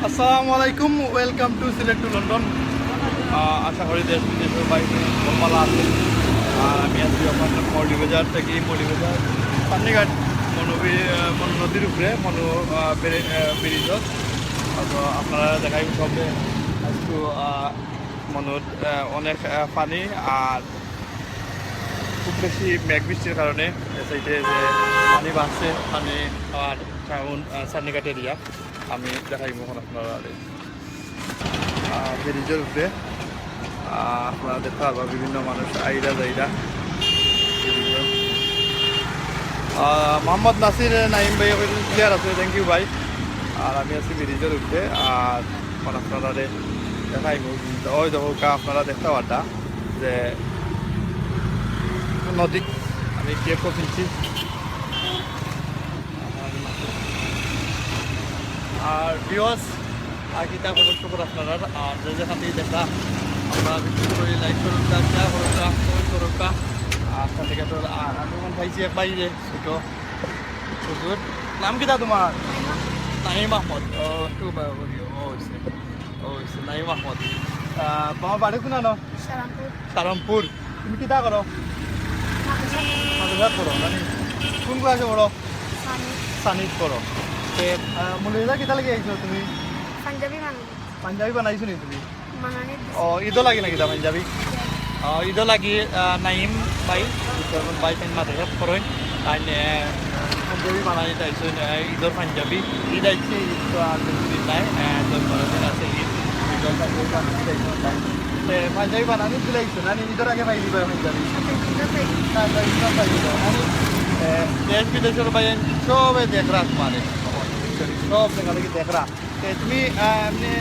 আসসালামু আলাইকুম, welcome to Sylhet to London. আশা করি দেশ বিদেশের বাইরে ভালো আছে। আর আমি আছি আপনার মৌলিবাজার থেকে, মৌলিবাজার পান্নিঘাট মনু নদীর উপরে মনু ব্রিজত। তো আপনারা দেখাই সবে একটু মনুর অনেক পানি আর খুব বেশি মেঘ বৃষ্টির কারণে সাইডে যে পানি বাড়ছে, পানি আর টাউন চান্নিঘাট এরিয়া আমি দেখাই মখন আপনারা ব্রিজের উপরে আপনারা দেখতে পারবা বিভিন্ন মানুষ আইরা যাইরা। মোহাম্মদ নাসির নাইম ভাই ক্লিয়ার আছে, থ্যাংক ইউ ভাই। আর আমি আছি ব্রিজের উপরে আর আপনারা দেখাই ওই দেখো আপনারা দেখতে পারটা যে নদী আমি কেপ কিনছি। আর ভিউয়ার্স আর কিতা খবর আপনারা আর যে যেখান থেকে দেখা আমরা বিশেষ করে লাইক করুন, শেয়ার করুন, কমেন্ট করুন। আর সাথে আর আমি মন খাইছি এক বাইরে ছোটো ছোটোর নাম কিতা তোমার? নাহিম আহমদ। হয়েছে নাহিম আহমদ। তোমার বাড়ি কোনা ন? সারামপুর। তুমি কিতা করো? মাদ্রাসাত পড়ো নানি? কোন ক্লাসে পড়ো? সানিত পড়ো। মৌলভীবাজার কিতা লাগি আহিছো তুমি? পাঞ্জাবি বানাইছো নি তুমি? ঈদও লাগি নাকি তা পাঞ্জাবি? ঈদও লাগি নাইম ভাই ভাই মাদ্রাসাত পড়েন তাই পাঞ্জাবি বানাই তাইছো ঈদর পাঞ্জাবি। ঈদ আইছে, ঈদ তো আর বেশিদিন নাই, 10-12 দিন আছে ঈদ। ঈদর পাঞ্জাবি বানানি তাইছো তাই পাঞ্জাবি বানানি দিলাইছো নানি? ঈদর আগে পাই দিবা পাঞ্জাবি? দেশ বিদেশের ভাই সবে দেখরা তোমারে সব দেখা দেখি দেখরা। তুমি এমনি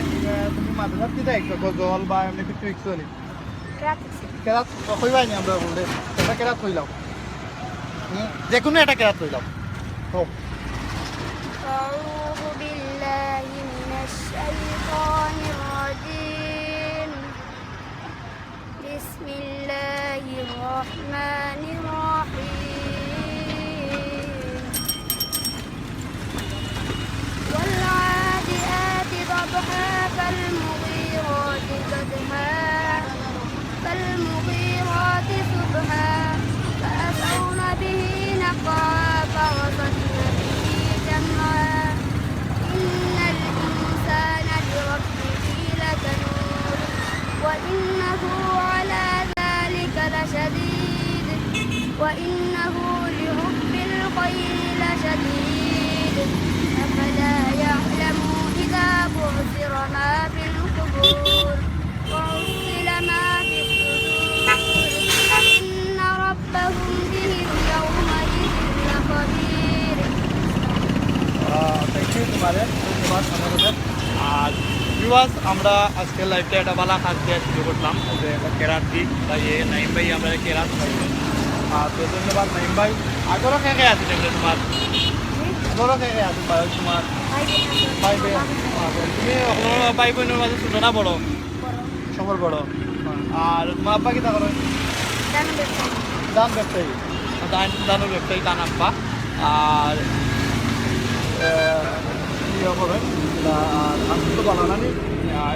তুমি মাদ্রাসাত কি দেখছো? গজল বা এমনি কিছু শিখছো নি? কেরাত কইবাই নি আমরা বললে এটা কেরাত কইলাম, যে কোনো একটা কেরাত কইলাম হোক। أعوذ بالله من الشيطان الرجيم بسم الله الرحمن الرحيم والعاديات ضبحا فالمغيرات قدحا فالمغيرات صبحا فأثرن به نقعا فوسطن به جمعا إن الإنسان لربه لكنود وإنه على ذلك لشديد وإنه لحب الخير لشديد أفلا يعلم إذا بعثر ما في القبور وحصل ما في الصدور إن ربهم بهم يومئذ لخبير। থ্যাংক ইউ তোমারে, ধন্যবাদ আমাদের। আর ভিউয়ার্স আমরা আজকে লাইভটা একটা বালা কাজ দিয়ে শুরু করলাম যে কেরাত দিই ভাই নাইম ভাই আমরা কেরাত পাইবেন। তো ধন্যবাদ নাইম ভাই। আগরও কে আছে দেখলে তোমার? আগরও কে আছে ভাই তোমার? পাইবে তুমি পাই বোনের মাঝে ছোট না বড়? সবর বড়। আর তোমার আব্বা কিতা করো? দান ব্যবসায়ী। দানুর ব্যবসায়ী দান আব্বা। আর ইয়ে করেন আর আমি তো ভালো নানি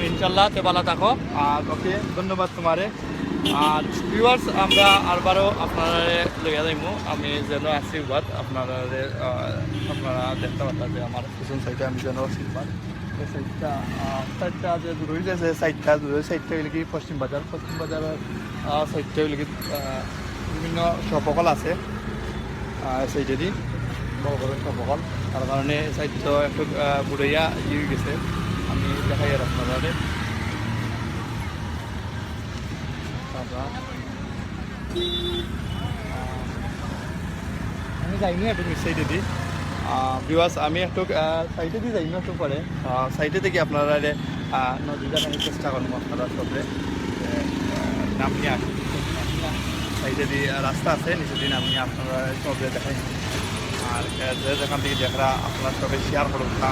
ইনশাল্লাহ তে ভালো থাকো। আর ওকে ধন্যবাদ তোমারে। আর ভিউয়ার্স আমরা আরবারও আপনারা লইয়া যাইমু, আমি যেন আশীর্বাদ আপনারা দেখতে পারতাম যে আমার পিছন সাইডে আমি যেন আশীর্বাদ সাইডটা যে রয়ে গেছে সাইডটা হইলে কি পশ্চিম বাজারের সাইডটা হইলে কি বিভিন্ন শপকল আছে সাইডেরই বড় বড় শপকল, তার কারণে সাইডটা একটু বুড়াইয়া ইয়ে গেছে। আমি দেখাই আর আপনারা আমি যাইনি একটু মিস সাইডে দিই ভিউয়ার্স, আমি একটু সাইডে দিয়ে যাইনি একটু পরে সাইডে থেকে আপনারা নদীটা চেষ্টা করবো আপনারা সবে নামিয়ে আসি। সাইডে দিয়ে রাস্তা আছে নিচে দিন আমি আপনারা সবে দেখাই। আর যেখান থেকে দেখরা আপনারা সবাই শেয়ার করুন না,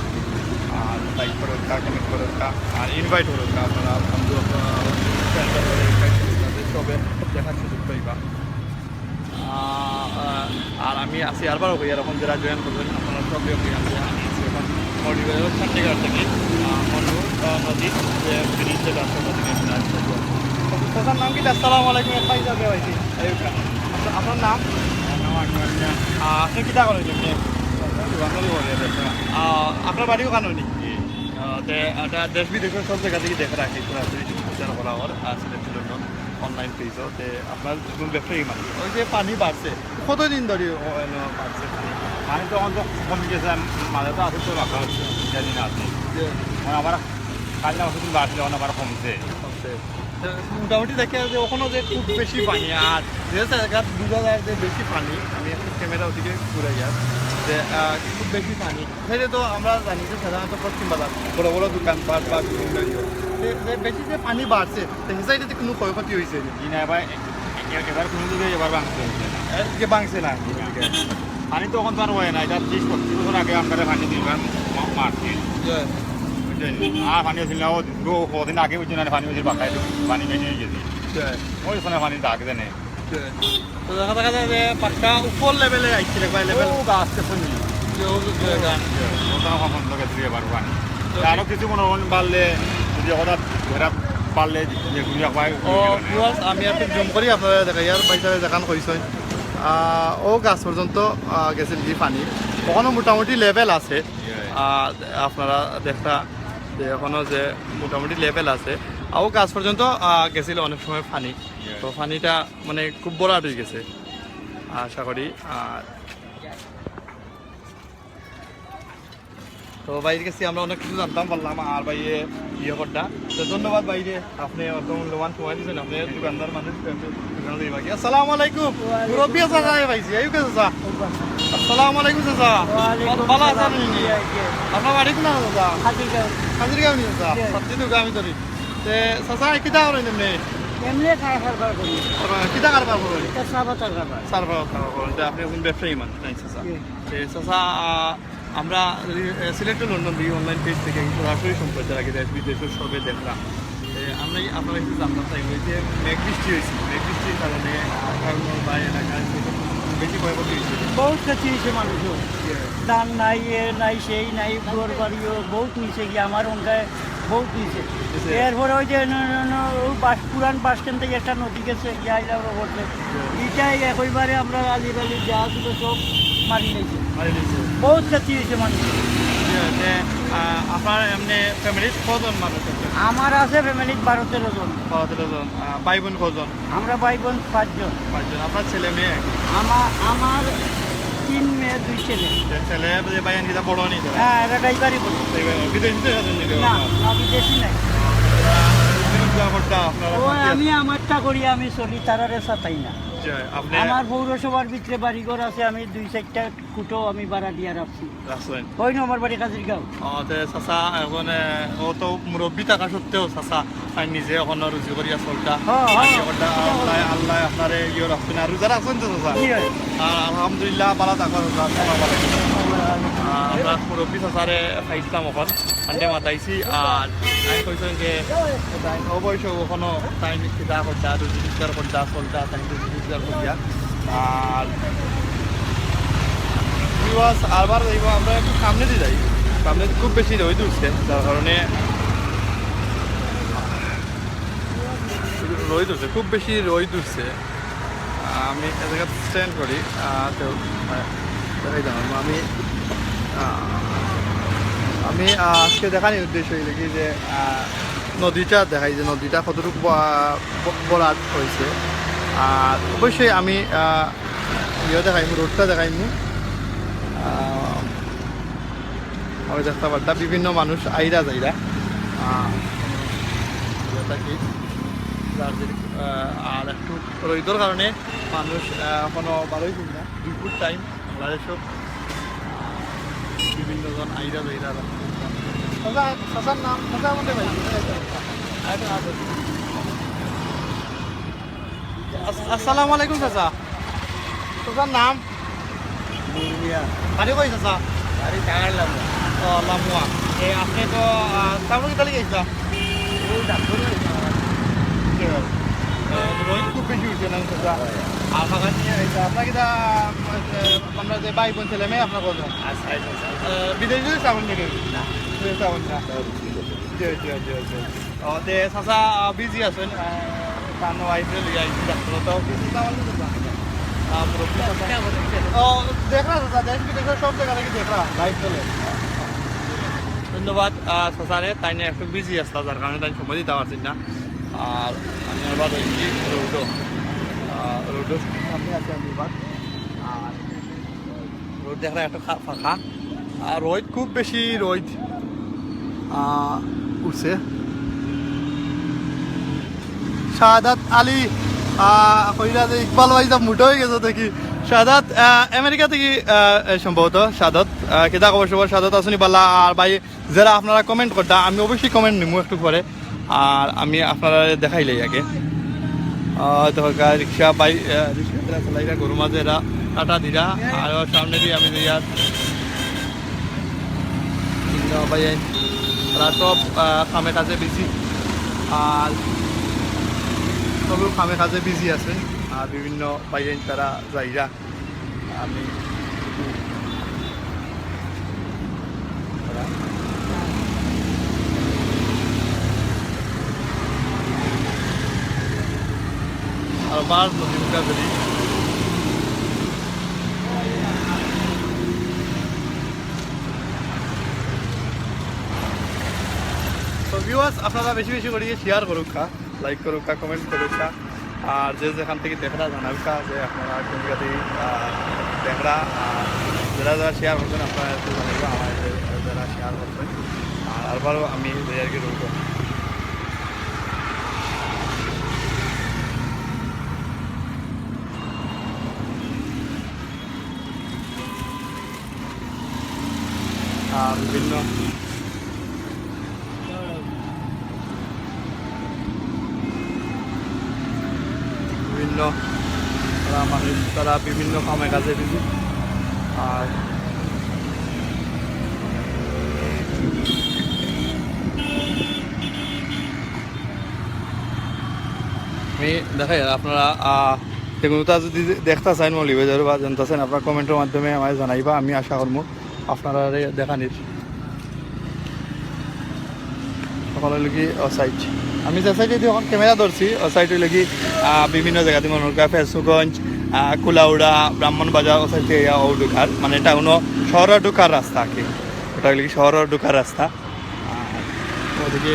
আর লাইক করুন কা, কমেন্ট করুন কা, আর ইনভাইট করুন কা আপনারা বন্ধু সবে দেখার সুযোগ পাইবা। আর আমি আছি আরবারও হই এরকম যারা জয়েন করবেন আপনারা সবই আমি আছি এখন মৌলভীবাজার চণ্ডীগড় থেকে যে ব্রিজের রাস্তার মধ্যে চাচার নাম কি? আসসালামু আলাইকুম। এক পাইসা কে পাইছি আপনার নাম? আপনি কিতা করেন এমনি? আপনার বাড়িও ওখানে নি? এটা দেশ বিদেশের সব জায়গা থেকে দেখে রাখি সরাসরি প্রচার করা হওয়ার সিলেক্টেড লন্ডন অনলাইন পেজও তে আপনার কোন ব্যবসায়ী মানুষ ওই যে পানি বাড়ছে কতদিন ধরে বাড়ছে পানি? পানি তখন তো কমে গেছে, মাঝে তো আছে তো রাখা হচ্ছে দিন আছে, আবার কাল না ওষুধ বাড়ছিল আবার কমছে। মোটামুটি দেখে যে ওখানেও যে খুব বেশি পানি আর যে জায়গা বোঝা যায় যে বেশি পানি, আমি একটু ক্যামেরা ওদিকে ঘুরে যাই যে খুব বেশি পানি সেটা তো আমরা জানি যে সাধারণত পশ্চিম বাজার বড় বড় দোকানপাট বা বিভিন্ন যে বেশি যে পানি বাড়ছে সেই সাইডে কোনো ক্ষয়ক্ষতি হয়েছে ই না এবার কোনো দিকে এবার ভাঙছে যে ভাঙছে না পানি তো এখন তো আর হয় না, এটা 30-35 বছর আগে আমরা পানি দিলাম মারছি আর পানি ছিল না, কদিন আগে বুঝছি না পানি হয়েছিল বাঁকায় পানি নিয়ে গেছি ওই ওখানে পানি দাগ দেনে তো দেখা যায় যে পাটটা উপর লেভেলে আসছিল একবার লেভেল আসছে শুনি বন্ধ গেছিল এবার পানি আরো কিছু মনে হয় বাড়লে যদি হঠাৎ ঘেরা পারলে যেগুলি আমি একটু জুম করি আপনারা দেখাই আর পয়সা দেখান কইছেন ও গাছ পর্যন্ত গেছেন কি পানি ওখানে মোটামুটি লেভেল আছে আপনারা দেখা যে এখনও যে মোটামুটি লেভেল আছে ও গাছ পর্যন্ত গেছিল অনেক সময় পানি, তো পানিটা মানে খুব বড় হয়ে গেছে আশা করি। আর তো বাইরের কাছে আমরা অনেক কিছু জানতাম পারলাম আর বাইরে ইয়ে করটা, তো ধন্যবাদ বাইরে আপনি অত মূল্যবান সময় দিয়েছেন, আপনি দোকানদার মানুষ আসসালামু আলাইকুম। মুরব্বী চাচা পাইছি এই চাচা আসসালামু আলাইকুম চাচা, ভালো আছেন? আপনার বাড়ি কোন চাচা? হাজিরগাঁও নি চাচা? সত্যি তো আমি ধরি তে চাচা কিতা করেন এমনি? কিতা কারবার করেন? সার্ভার করেন। আপনি কোন ব্যবসায়ী মানুষ নাই চাচা? চাচা আমরা সিলেক্টেড লন্ডন দিয়ে অনলাইন পেজ থেকে সরাসরি সম্প্রচার আগে দেশ বিদেশের সবে দেখলাম। আমরা আপনারা একটু জানতে চাই ওই যে মেঘ বৃষ্টি হয়েছে, মেঘ বৃষ্টির কারণে বা এলাকায় বেশি ক্ষয়ক্ষতি হয়েছে, বহুত ক্ষতি হয়েছে মানুষও, ধান নাই এ নাই সেই নাই ঘর বাড়িও বহুত হয়েছে কি আমার অঙ্কায় বহুত হয়েছে। এরপরে ওই যে পুরান বাস স্ট্যান্ড থেকে একটা নদী গেছে যাইলাম করতে এটাই একইবারে আমরা আলিবালি যা ছিল সব মারি নিয়েছে, বহুত ক্ষতি হয়েছে মানুষ। আপনার এমনি ফ্যামিলির কজন মানুষ আছে? আমার আছে ফ্যামিলির 12-13 জন। 12-13 জন। ভাই বোন কজন? আমরা ভাই বোন 5 জন। আপনার ছেলে মেয়ে? আমার 3 মেয়ে 2 ছেলে। ছেলে ভাই আনকিটা বড় নি? হ্যাঁ এটা ড্রাইভারই বলি। বিদেশিতে না বিদেশি নাই। আমি আমারটা করি, আমি চলি তারারে সাতাই না। আমার পৌরসভার ভিতরে বাড়িঘর আছে, আমি 2-4টা কুটো আমি ভাড়া দিয়ে রাখছি। ওই না আমার বাড়ি কাজিরগাঁও। চাচা এখন ও তো মুরব্বী থাকা সত্ত্বেও চাচা নিজে এখন রুজি করিয়া চলতা আল্লাহ আপনার ইয়ে রাখছেন আর রোজা রাখছেন তো চাচা? আলহামদুলিল্লাহ ভালো থাকা আমরা মুরব্বী চাচারে খাইছিলাম এখন সানডে মাতাইছি আর আমি কইছেন যে অবশ্য ওখানো টাইম খিদা করতা রুজি রোজগার করতা চলতা টাইম রুজি রোজগার করিয়া আর আবার আমরা একটু সামনে দিয়ে যাই, সামনে খুব বেশি রোদ উঠছে যার কারণে রোদ উঠছে, খুব বেশি রোদ উঠছে। আমি এ জায়গায় স্ট্যান্ড করি তো দেখাই জানাম আমি আজকে দেখানোর উদ্দেশ্য হয়ে দেখি যে নদীটা দেখাই যে নদীটা কতটুকু বরাদ হয়েছে। আর অবশ্যই আমি ইয়ে দেখাইমু, রোডটা দেখাইমু। আমি দেখতে পারতাম বিভিন্ন মানুষ আইরা যাইরা থাকি আর একটু রোদের কারণে মানুষ এখনো ভালোই দিন না, দুপুর টাইম বাংলাদেশও বিভিন্ন জন আইরা যাইরা চাচার নাম মোটামুটি ভাই আসসালামু আলাইকুম চাচা, চাচার নাম? বাড়ি কই চাচা? লামুয়া। আপনি তো তারপরে তাহলে গেছিলাম রোহিত খুব বেশি উঠছে না চাচা আর বাগান নিয়ে আপনার কিটা আমরা যে ভাই বোন ছেলে মেয়ে আপনার কত বিদেশি চাবেন নাকি? না চাবেন না তে চাচা বিজি আছেন কান ওয়াইফে লিয়ে আইছি ডাক্তার তো দেখ রা চাচা দেশ বিদেশের সব জায়গা থেকে দেখ রা লাইভ চলে ধন্যবাদ চাচারে তাই নিয়ে একটু বিজি আসতা যার কারণে তাই সময় দিতে পারছি না আর আমি আবার রয়েছি রোডও সামনে আছে আমি এবার আর রোড দেখা একটা ফাঁকা আর রোদ খুব বেশি রোদ উঠছে শাহাদাত আলী কইরা যে ইকবাল ভাই যা মোটা হয়ে গেছে দেখি শাহাদাত আমেরিকা থেকে সম্ভবত শাহাদাত কেদা খবর সবার শাহাদাত আসুনি পাল্লা আর ভাই যারা আপনারা কমেন্ট করতা আমি অবশ্যই কমেন্ট নিবো একটু পরে আর আমি আপনারা দেখাইলাই আগে তো রিক্সা বাই রিক্সা চালাইরা গরু মাঝে এরা টাটা দিরা আর সামনে দিয়ে আমি দিয়ার ভাই তারা সব কামে কাজে বিজি আর সব কামে কাজে বিজি আছে আর বিভিন্ন বাইরে তারা যাইরা আমি আবার নদীটা ধরি তো ভিউয়ার্স আপনারা বেশি বেশি করে শেয়ার করুক লাইক করুক কমেন্ট করুক আর যে যেখান থেকে দেখরা জানাবি যে আপনারা কোন জায়গা থেকে দেখরা যারা যারা শেয়ার করবেন আপনারা একটু জানাইব আমার যারা শেয়ার করবেন আর আবারও আমি আর কি রইব বিভিন্ন মানুষ তারা বিভিন্ন কামে কাজে বিজি আর আমি দেখাই আপনারা এগুলোটা যদি দেখতে চান মৌলিবাজার বা জানতে চান আপনার কমেন্টের মাধ্যমে আমায় জানাইবা আমি আশা করবো আপনারা দেখানির সকালে লগি সাইট আমি যে সাইডে এখন ক্যামেরা ধরছি ও সাইডে লগি বিভিন্ন জায়গাতে মনে হয় ফেসুগঞ্জ কুলাউড়া ব্রাহ্মণবাজার ও সাইডে ও ঢুকার মানে টাউনও শহর ঢুকার রাস্তা আর কি ওটা লগি শহর ঢুকার রাস্তা ওদিকে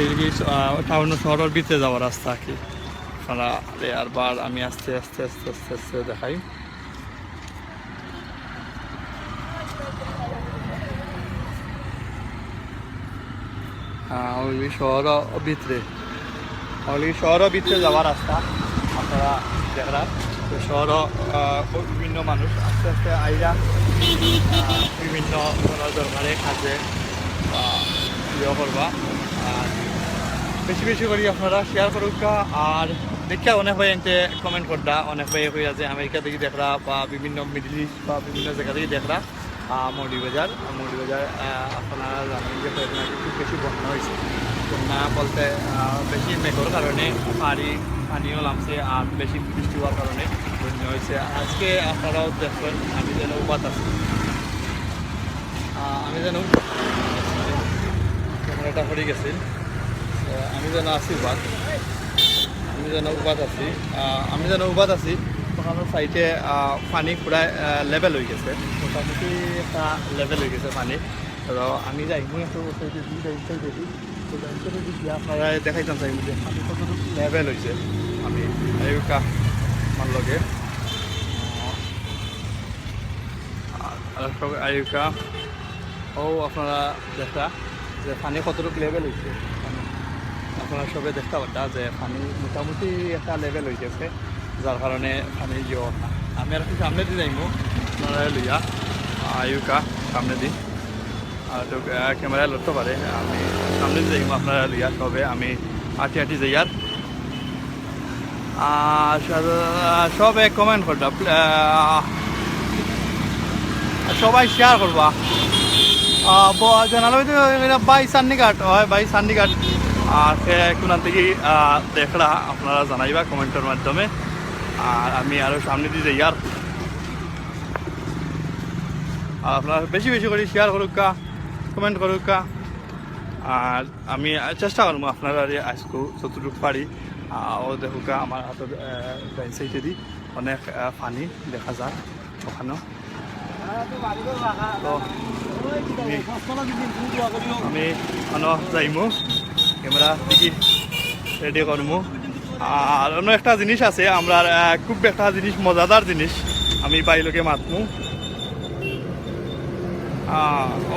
টাউন শহরের ভিতরে যাওয়ার রাস্তা আর কি আপনারা আর বার আমি আস্তে আস্তে আস্তে আস্তে আস্তে দেখাই ওই শহর ভিতরে ওই শহর ভিতরে যাওয়ার রাস্তা আপনারা দেখরা শহর বিভিন্ন মানুষ আস্তে আস্তে আইরা বিভিন্ন দরকারে কাজে ইয়ে করবা আর বেশি বেশি করে আপনারা শেয়ার করুক আর দেখা অনেক ভাই এনতে কমেন্ট কররা অনেক ভাই হয়ে আছে আমেরিকা থেকে দেখরা বা বিভিন্ন মিডল ইস্ট বা বিভিন্ন জায়গা থেকে দেখরা মৌলিবাজার আপনারা জানেন যে খুব বেশি বন্যা হয়েছে বন্যা বলতে বেশি মেঘর কারণে পানিও নামছে আর বেশি বৃষ্টি হওয়ার কারণে বন্যা হয়েছে আজকে আপনারাও দেখবেন আমি যেন উপাত আছি আমি যেন ক্যামেরাটা হয়ে গেছিল আমি যেন আছি আমি যেন উপাত আছি তখন সাইডে পানি পুরাই লেভেল হয়ে গেছে মোটামুটি একটা লেভেল হয়ে গেছে পানি তো আমি যাই একটু আপনারা দেখাইতাম চাই যে পানি কতটুকু লেভেল হয়েছে আমি আয়ুকা আমার লগে আয়ুকা ও আপনারা দেখা যে পানি কতটুকু লেভেল হয়েছে আপনারা সবাই দেখতে পারতা যে পানি মোটামুটি একটা লেভেল হয়ে গেছে যার কারণে পানি যাওয়া না আমি আর কি সামনে দিয়ে যাইব আপনারা লইয়া আয়ুকা সামনে দিই আর তো ক্যামেরায় লড়তে পারে আমি সামনে দিয়ে যাইব আপনারা লইয়া সবে আমি আটি যাই আর সবে কমেন্ট করবা সবাই শেয়ার করবা জানালো বাই সান্নিঘাট হয় বাই সান্নিঘাট আর সে কোনার থেকে দেখরা আপনারা জানাইবা কমেন্টের মাধ্যমে আর আমি আরও সামনে দিয়ে যাই আর আপনারা বেশি বেশি করে শেয়ার করুক কমেন্ট করুক আর আমি চেষ্টা করবো আপনারা আজকে যতটুকু পারি ও দেখুক আমার হাতের ডাইন সাইডে দি অনেক পানি দেখা যায় ওখানেও তো আমি যাইমু ক্যামেরা দেখি রেডি করবো আর অন্য একটা জিনিস আছে আমরা খুব একটা জিনিস মজাদার জিনিস আমি বাইলোকে মাতমু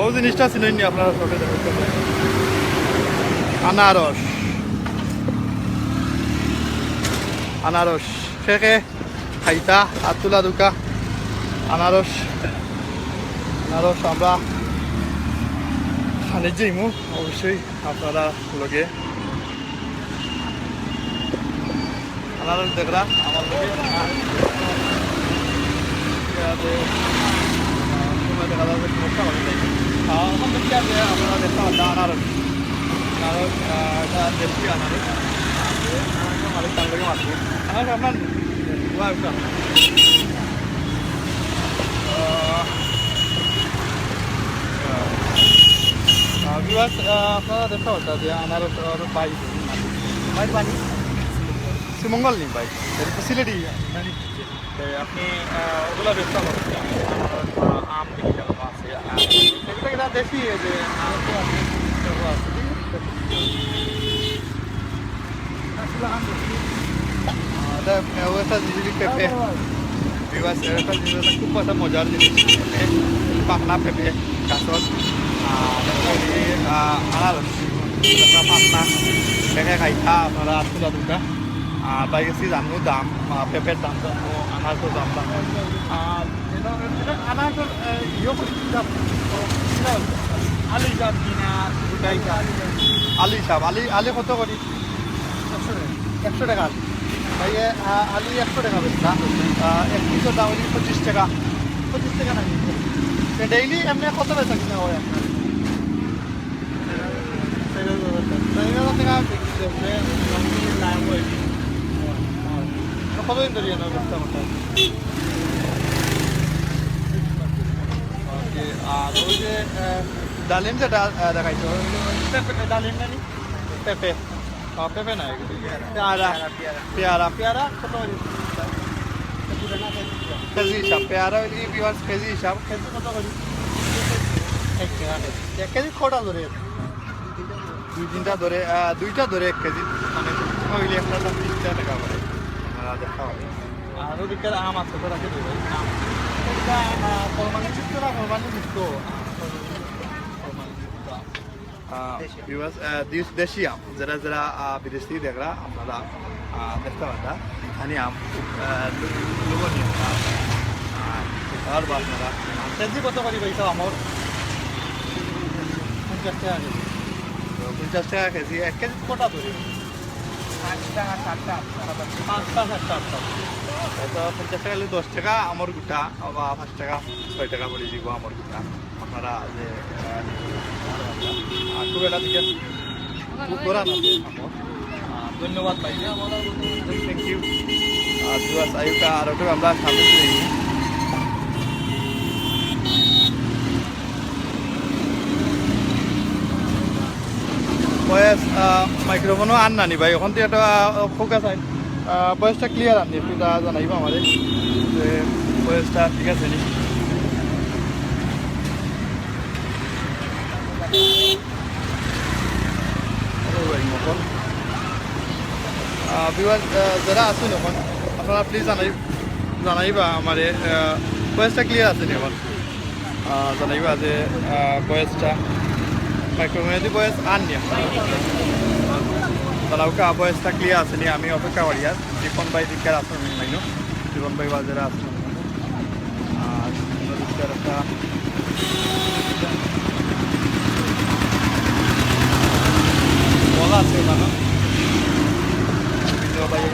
ও জিনিসটা চিনেননি আপনারা সবে দেখতে আনারস আনারস শেখে খাইতা আর তুলা দুকা আনারস আনারস আমরা খানে যাইমু অবশ্যই আপনারা লগে আনারস দেখরা আমার লগে সময় দেখা যাবে সমস্যা হবে তাই এখন দেখি আছে আপনারা দেখতে পাচ্ছেন আনারস আনারস এটা দেশি আনারস মালিক তার লগে মারছি আনারস আপনার আপনারা দেখতে পাচ্ছেন যে আনারস বাইক বাইক পানি শ্রীমঙ্গল নেই বাইক ফেসিলিটি আপনি ওগুলো ব্যবসা করছেন আম দেখি যেমন আছে সেগুলো এটা দেখি যে আনারস আছে জিনিস পেঁপে একটা জিনিস খুব একটা মজার জিনিস পাখনা পেঁপে গাছত আনারস পাখনা পেঁপে খাইতা আপনারা তুলা দুটা পাই গেছি জানো দাম পেঁপের দাম জানো আনারসের দাম জানো আনারসের ইয়ে আলু হিসাব কিনা দুটা হিসাব আলু হিসাব আলু কত করি 100 টাকা ভাই আলু 100 টাকা বেচা এক পিসের দাম হচ্ছে 25 টাকা নাকি ডেইলি এমনি কত বেচা কিনা হয় আপনার 3000 টাকা কতদিন ধরে না ব্যবসা করতে আর ওই যে ডালিম যেটা দেখাইছো ডালিম নানি পেঁপে পেঁপে না পেয়ারা কত কেজি হিসাব পেয়ারা কেজি হিসাব কেজি কত করি 1 কেজি কটা ধরে 2-3টা ধরে 2টা ধরে 1 কেজি মানে হইলে একটা 30 টাকা করে দেখা হবে আর ওদিকে আম আছে তো রাখে দেবে আম কোরবানি যুক্ত না কোরবানি যুক্ত দেশি আম যারা যারা বিদেশি দেখরা আপনারা দেখতে পাতা এখানে আম লোভনীয় আর আপনারা কেজি কত করি পয়সা আমার 50 টাকা কেজি 50 টাকা কেজি 1 কেজি কটা ধরে 5 টাকা 7 টাকা 5 টাকা 7 টাকা তো 50 টাকা 10 টাকা আমার গোটা বা 5 টাকা 6 টাকা পড়ে যাব আমার গোটা আপনারা যে খুব একটা দিকে খুব করান আছে ধন্যবাদ ভাই থ্যাংক ইউ দিবস আয়ুকা আর ওটা আমরা সামনে যাই বয়স মাইক্রোফোনও আন নানি ভাই ওখান থেকে একটা ফোকাস আইন বয়সটা ক্লিয়ার আনি একটু জানাইব আমাদের যে বয়সটা ঠিক আছে নি যারা আসুন এখন আপনারা প্লিজ জানাইবা আমার বয়সটা ক্লিয়ার আছে নি এখন জানাইবা যে বয়সটা মাইক্রোফোনে বয়স আননি তালাউকা বয়সটা ক্লিয়ার আছে নি আমি অপেক্ষা করি আর জীবন ভাই দিকের আসুন মাইনো জীবন ভাই বাজারে আসুন আর একটা বলা আছে ওখানে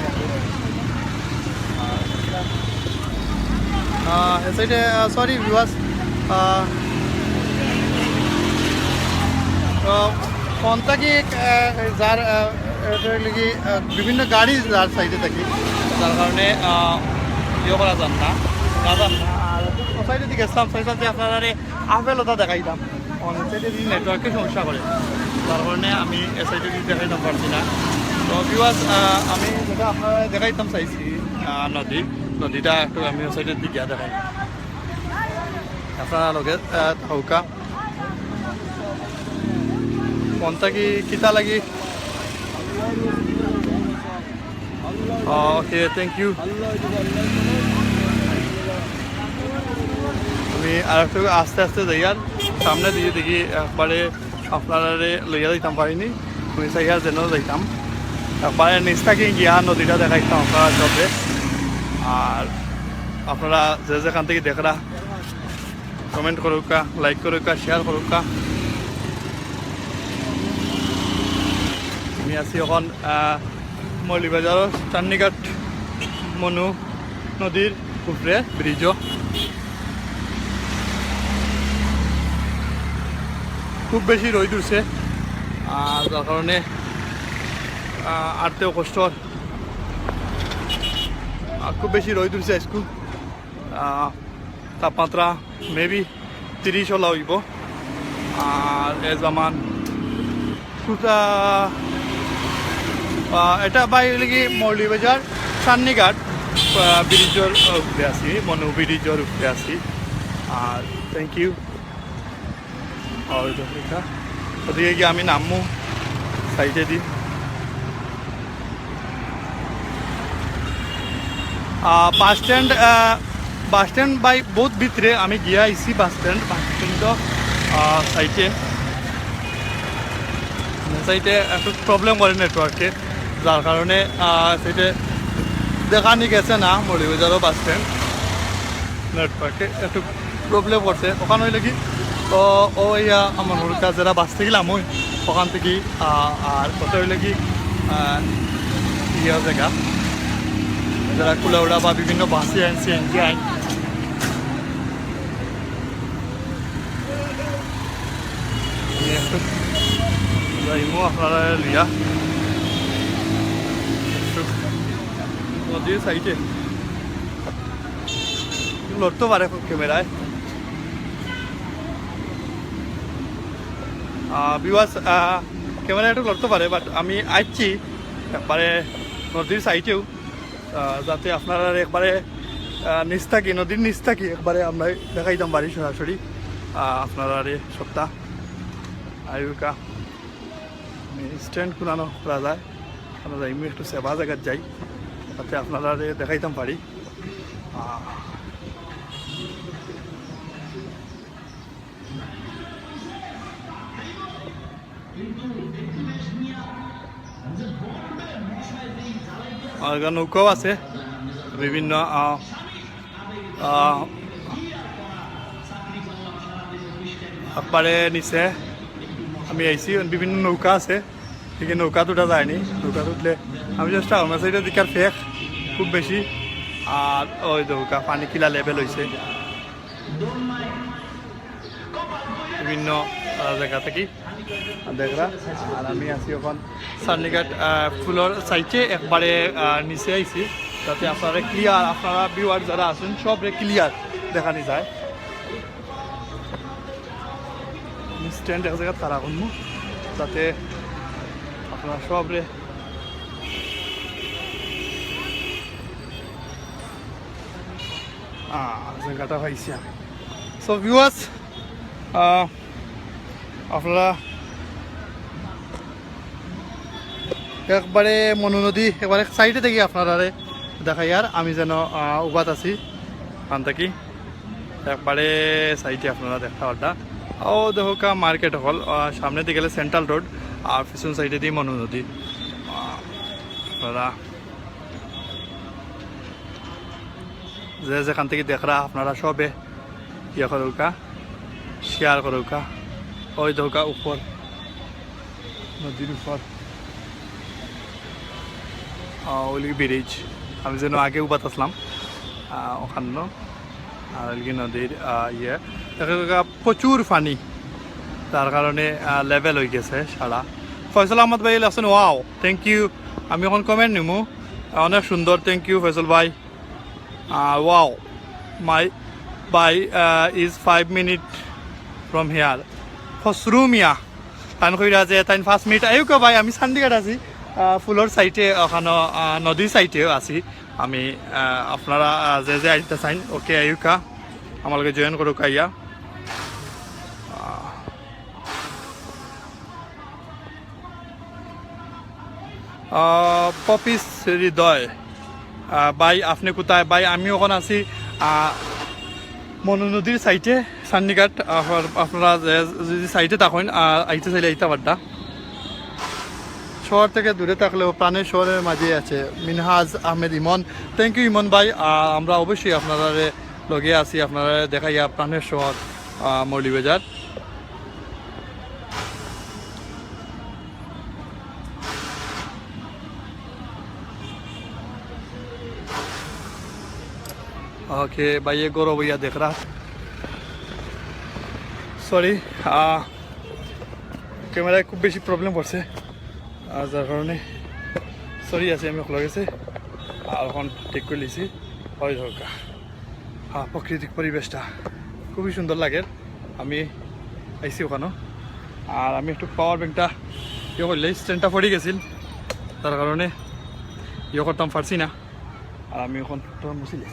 সাইডে সরি ভিউয়ার্স ফোনটা কি যার লাগি বিভিন্ন গাড়ি যার সাইডে থাকি যার কারণে ইয়ে করা যান না আর সাইডে দিকে গেছিলাম সাইডে আপনারা আপেল ওটা দেখাইতাম অন সাইডে নেটওয়ার্কের সমস্যা করে তার কারণে আমি এ সাইডে দেখাইতাম পারছি না। তো ভিউয়ার্স আমি যেটা আপনারা দেখাইতাম চাইছি নদীটা একটু আমি ও সাইডের দিকে দেখাই আপনারা লগে থাকা কোনটা কি কিতা লাগি। Okay thank you. আমি আর একটু আস্তে আস্তে যাই আর সামনে দিয়ে দেখি একবারে আপনারা লইয়া যাইতাম পারিনি আমি চাইয়া যেন যাইতাম একবারে নিচ থেকে গিয়া নদীটা দেখাইতাম আপনারা সবে। আর আপনারা যে যেখান থেকে দেখরা কমেন্ট করুকা, লাইক করুকা, শেয়ার করুকা। আমি আছি এখন মৌলিবাজার চান্নিঘাট মনু নদীর উপরে ব্রিজও খুব বেশি রোদ উঠছে আর যার কারণে আরতেও কষ্ট খুব বেশি রোদ উঠছে আজকু তাপমাত্রা মেবি 30 হলা হইব। আর এ জামান এটা বাই লাগি মৌলিবাজার চান্নিঘাট ব্রিজের উপরে আছি মনু ব্রিজের উপরে আছি। আর থ্যাংক ইউ। ওদিকে গিয়ে আমি নামবো সাইডে দিই। বাস স্ট্যান্ড বাই বহুত ভিতরে আমি গিয়া আইসি বাস স্ট্যান্ড সাইডে একটু প্রবলেম করে নেটওয়ার্কে যার কারণে সাইডে দেখানি গেছে না মৌলিবাজারও বাস স্ট্যান্ড নেটওয়ার্কে একটু প্রবলেম করছে ওখানে হইলে কি। তো ওই আমার হুড়কা যারা বাঁচতে গেলাম ওই ওখান থেকে আর কথা হইলে কি ইয়া জায়গা যারা কুলাউড়া বা বিভিন্ন বাসে আইন সিএনজি আইন যাইমো আপনারা লিয়া নদীর সাইডে লড়তে পারে ক্যামেরায়। ভিউয়ার্স ক্যামেরা একটু লড়তে পারে বাট আমি আসছি একবারে নদীর সাইডেও যাতে আপনারা একবারে নিচ থাকি নদীর নিচ থাকি একবারে আমরা দেখাইতাম পারি সরাসরি আপনারা সপ্তাহ আয়ুকা স্ট্যান্ড কুনানো করা যায় আমরা যাইমু একটু সেবা জায়গায় যাই যাতে আপনারা দেখাইতাম পারি। আর নৌকাও আছে বিভিন্ন একবারে নিচে আমি আইসি বিভিন্ন নৌকা আছে ঠিক নৌকা উঠা যায়নি নৌকা উঠলে আমি জাস্ট আমার সাইডে দিকার ফেক খুব বেশি আর ওই নৌকা পানি কিলা লেভেল হয়েছে বিভিন্ন জায়গা থেকে দেখরা। আর আমি আছি এখন চান্নিঘাট ফুলের সাইডে একবারে নিচে আইছি যাতে আপনারা ক্লিয়ার আপনারা ভিউয়ার যারা আছেন সবরে ক্লিয়ার দেখানি যায়। স্ট্যান্ড এক জায়গায় তারা করবো যাতে আপনারা সবরে জায়গাটা পাইছি আমি। সো ভিউয়ার্স আপনারা একবারে মনু নদী একবারে সাইডে থেকে আপনারা দেখাই আর আমি যেন উবাত আছি ওখান থেকে একবারে সাইডে আপনারা দেখা পারটা। ও দেখো মার্কেট হল সামনে দিকে গেলে সেন্ট্রাল রোড আর পিছন সাইডে দিয়ে মনু নদী। আপনারা যে যেখান থেকে দেখরা আপনারা সবে ইয়ে করুকা শেয়ার করুকা ওই দৌকা উপর নদীর উপর ওইলি ব্রিজ আমি যেন আগেও বাতাসলাম ওখানে আর ওইলি নদীর ইয়ে দেখা প্রচুর পানি তার কারণে লেভেল হয়ে গেছে সারা। ফয়সল আহমদ ভাই আছেন ওয়াও থ্যাংক ইউ। আমি এখন কমেন্ট নিমু অনেক সুন্দর থ্যাংক ইউ ফয়সল ভাই। ওয়াও মাই বাই is 5 minutes from here. Khasru Miah তান কইরা যে তাই 5 মিনিট আইউকা ভাই আমি চণ্ডীগড় আছি ফুলর সাইটে ওখানে নদীর সাইটেও আছি আমি আপনারা যে যে আইতে চাইন ওকে আইউকা আমার লগে জয়েন করুক আইয়া পপিস হৃদয় ভাই আপনি কোথায় ভাই আমি ওখানে আছি মনু নদীর সাইটে চান্দিঘাট আপনারা যদি সাইটে থাকেন আইতে চাইলে আইতে পারদা শহর থেকে দূরে থাকলেও প্রাণের শহরের মাঝে আছে মিনহাজ আহমেদ ইমন থ্যাংক ইউ ইমন ভাই আমরা অবশ্যই আপনারা লগে আছি আপনারা দেখাইয়া প্রাণের শহর মৌলভীবাজার ओके भाई ये गौरव भैया देख रहा सॉरी कैमरा खूब बेसि प्रॉब्लम पड़ছে যার কারণে সরি আছে আমি খোলা গেছে আর এখন ঠিক করে লিছি হয় দরকার প্রাকৃতিক পরিবেশটা খুবই সুন্দর লাগে আমি আইসি ওখানে আর আমি একটু পাওয়ার ব্যাংকটা ইয়ে করলে স্ট্যান্ডটা পড়ে গেছিল তার কারণে ইয়ে করতাম পারছি না আর আমি এখন মুছিলি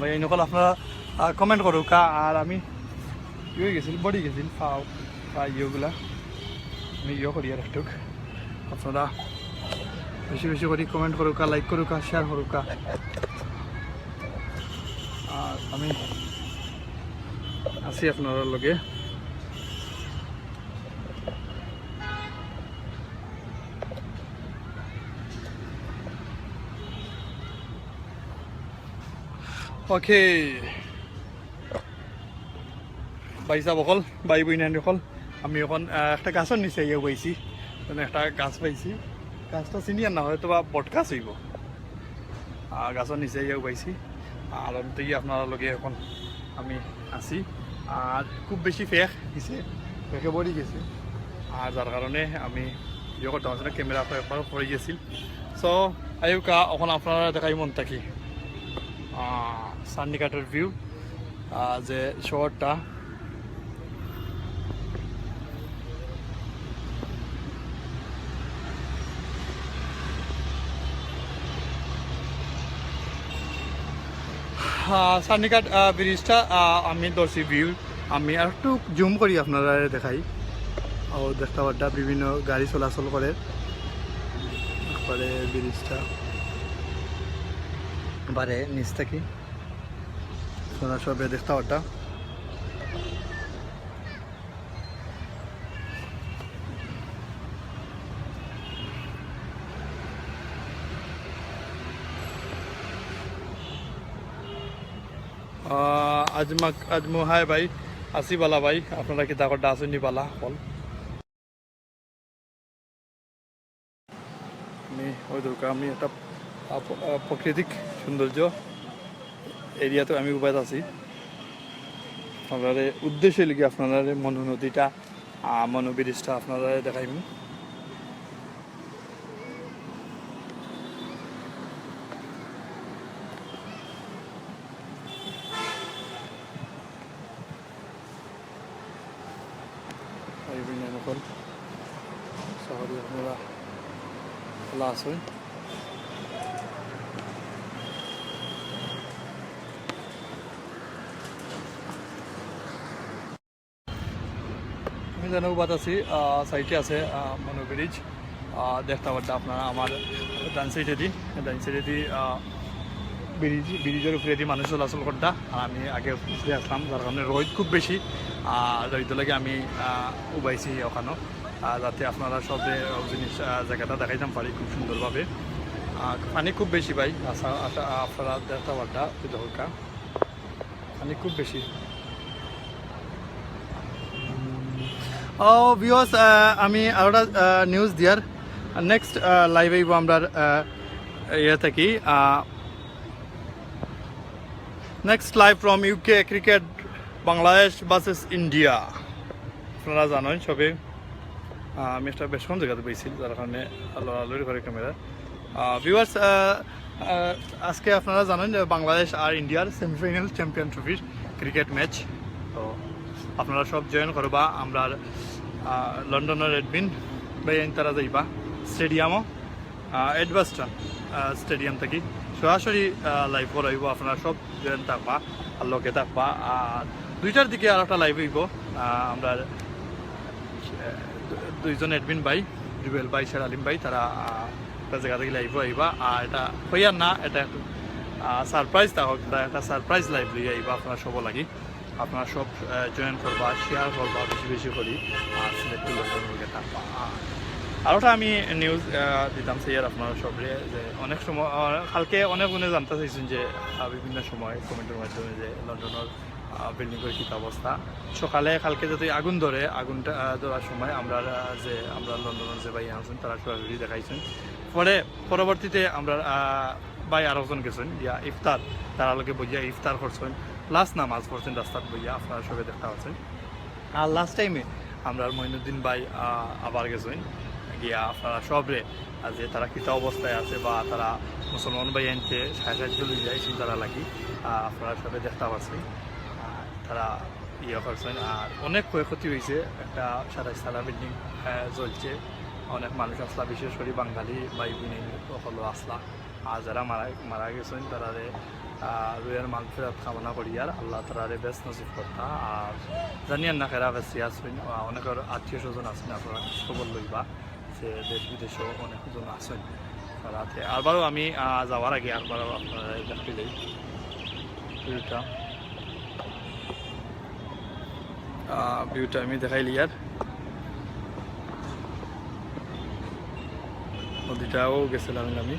ভাই এই নকল আপনারা কমেন্ট করুক আর আমি ইয়ে গেছিল বডি গেছিল ফাও ইয়েগুলা আমি ইয়ে করি আর একটু আপনারা বেশি বেশি করে কমেন্ট করুক লাইক করুক শেয়ার করুক আর আমি আছি আপনার লগে ওকে বাইসা বকল বাই বই নান সকল আমি এখন একটা গাছের নিচে ইয়ে পাইছি মানে একটা গাছ পাইছি গাছটা চিনি আর না হয়তো বা বট গাছ হইব গাছের নিচে ইয়ে পাইছি আর থেকে আপনার লগে এখন আমি আছি আর খুব বেশি ফেক দিছে ফেকে পড়ি গেছে আর যার কারণে আমি ইয়ে করতে পারছি না ক্যামেরা একবার পড়ে গেছিল সো আইউকা এখন আপনারা দেখাই মন থাকি চান্দিঘাটের ভিউ যে শহরটা চান্দিঘাট ব্রিজটা আমি ধরছি ভিউ আমি আর একটু জুম করি আপনারা দেখাই ও দেখতে পাড্ডা বিভিন্ন গাড়ি চলাচল করে একবারে ব্রিজটা বারে নিচ থেকে সোনা সবে দেখতে পাড্ডা আজমু হাই ভাই আসি বালা ভাই আপনারা কি তাকর ডাস নি বালা বল আমি ওই দরকার আমি একটা প্রাকৃতিক সৌন্দর্য এরিয়াতে আমি উপায় আছি আপনারা উদ্দেশ্যে লিখে আপনারা মনু নদীটা মনু ব্রিজটা আপনারা দেখাইম শহরে আপনারা খোলা আছে আমি জানো বাত আছি সাইটে আছে মনু ব্রিজ দেখতে পারটা আপনারা আমার ডান সাইডে ব্রিজের উপরে দিয়ে মানুষ চলাচল করতা আর আমি আগে পিছলে আসলাম যার কারণে রোদ খুব বেশি রোদ লাগে আমি উবাইছি ওখানে যাতে আপনারা সব জিনিস জায়গাটা দেখাইতাম পারি খুব সুন্দরভাবে পানি খুব বেশি ভাই আপনারা দেখতে পারটা দরকার পানি খুব বেশি ভিউয়ার্স আমি আর একটা নিউজ দিয়ার নেক্সট লাইভ আইব আমরা ইয়ে থাকি next live from UK cricket Bangladesh versus India আপনারা জানেন সবে আমি একটা বেশ কম জায়গাতে পেয়েছি যার কারণে লড়ালড়ি করে ক্যামেরা ভিউয়ার্স, আজকে আপনারা জানেন যে বাংলাদেশ আর ইন্ডিয়ার সেমিফাইনাল চ্যাম্পিয়ন ট্রফির ক্রিকেট ম্যাচ। তো আপনারা সব জয়েন করবা। আমরা লন্ডনের এডমিন বাইন তারা যাইবা স্টেডিয়ামও এডবাস্টন স্টেডিয়াম থেকে সরাসরি লাইভ করাইব। আপনারা সব জয়েন থাকবা আর লোকে থাকবা। আর 2টার দিকে আর একটা লাইভ হইব। আমরা দুইজন এডমিন ভাই, জুবেল ভাই, শের আলিম ভাই, তারা একটা জায়গা থেকে লাইভ আইবা। আর এটা হইয়ার না, এটা একটু সারপ্রাইজ থাকক, একটা সারপ্রাইজ লাইভ লইয়া আইবা। আপনারা সব লাগি আপনারা সব জয়েন করবা, শেয়ার করবা বেশি বেশি করি। আর সিলেক্ট করলে থাকবা। আর ওটা আমি নিউজ দিতাম সেইয়ার আপনারা সবরে যে অনেক সময় কালকে অনেক মনে জানতে চাইছেন যে বিভিন্ন সময় কমেন্টের মাধ্যমে যে লন্ডনের বিল্ডিংয়ের কী অবস্থা। সকালে কালকে যদি আগুন ধরে, আগুনটা ধরার সময় আমরা লন্ডনের যে ভাই আছেন তারা সরাসরি দেখাইছেন। পরবর্তীতে আমরা ভাই আরেকজন গেছেন ইয়া ইফতার, তারা লোকে বইয়া ইফতার করছেন, লাস্ট নামাজ পড়ছেন রাস্তার বইয়া, আপনারা সবাই দেখতে পাচ্ছেন। আর লাস্ট টাইমে আমরা মঈনুদ্দিন ভাই আবার গেছেন গিয়া আপনারা সবরে যে তারা কিতা অবস্থায় আছে বা তারা মুসলমান ভাই আনতে সাহায্য লই যাইছেন তারা লাগি আপনারা সবাই দেখতে পাচ্ছেন। তারা ইয়ে করছেন। আর অনেক ক্ষয়ক্ষতি হয়েছে, একটা 27 তলা বিল্ডিং জ্বলছে, অনেক মানুষ আসলা, বিশেষ করে বাঙালি ভাই বোন হলো আসলা। আর যারা মারা গেছেন তারারে রুয়ের মাল ফেরত কামনা করি আর আল্লাহ তারারে বেশ নসিব করতা। আর জানিয়ান না খেরা বেশি আসবেন, অনেকের আত্মীয় স্বজন আছেন, আপনারা খবর লইবা যে দেশ বিদেশেও অনেকজন আছেন তারাতে। আরবারও আমি যাওয়ার আগে আরবারও আপনারা দেখতে যাই ভিউটা আমি দেখাইলি। আর নদীটাও গেছিলাম আমি।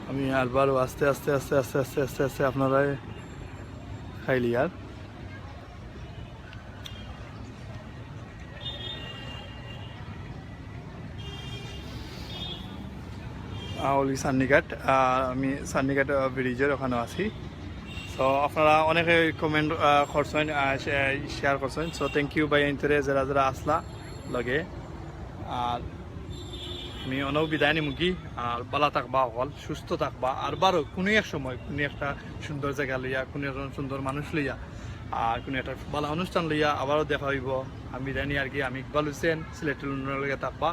আমি আরবারও আস্তে আস্তে আস্তে আস্তে আস্তে আস্তে আস্তে আপনারা খাইলি। আর ওলি সান্নিঘাট, আমি সান্নিঘাট ব্রিজের ওখানে আছি। সো আপনারা অনেকে কমেন্ট করছেন, শেয়ার করছেন। সো থ্যাংক ইউ ভাই ইন্তরে যারা যারা আসলা লগে। আর আমি অনেক বিদায় নিম কি, আর ভালো থাকবা, অকল সুস্থ থাকবা। আর বারো কোনো এক সময় কোনো একটা সুন্দর জায়গা লইয়া, কোনো একজন সুন্দর মানুষ লইয়া, আর কোনো একটা ভালো অনুষ্ঠান লইয়া আবারও দেখা হইব। আমি জানি আর কি, আমি ইকবাল হোসেন, সিলেক্টেড লন্ডনের লগে থাকবা।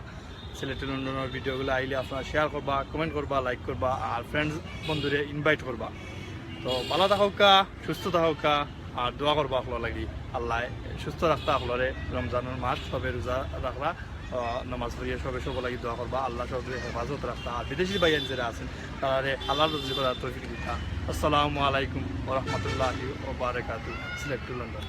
সিলেক্টেড লন্ডনের ভিডিওগুলো আইলে আপনারা শেয়ার করবা, কমেন্ট করবা, লাইক করবা, আর ফ্রেন্ডস বন্ধুরে ইনভাইট করবা। তো ভালো থাকা, সুস্থ থাকা, আর দোয়া করবা আপনার লাগি। আল্লাহ সুস্থ রাখতা আপনারে। রমজানের মাস সবে রোজা রাখবা, নামাজ পড়িয়ে সবে সব লাগি দোয়া করবা। আল্লাহ সবে হেফাজত রাখতা। আর বিদেশি ভাইয়ান যারা আছেন তারা আল্লাহ রুজি করার তৌফিক দিতা। আসসালামু আলাইকুম ওয়া রাহমাতুল্লাহি ওয়া বারাকাতুহু। Selected London.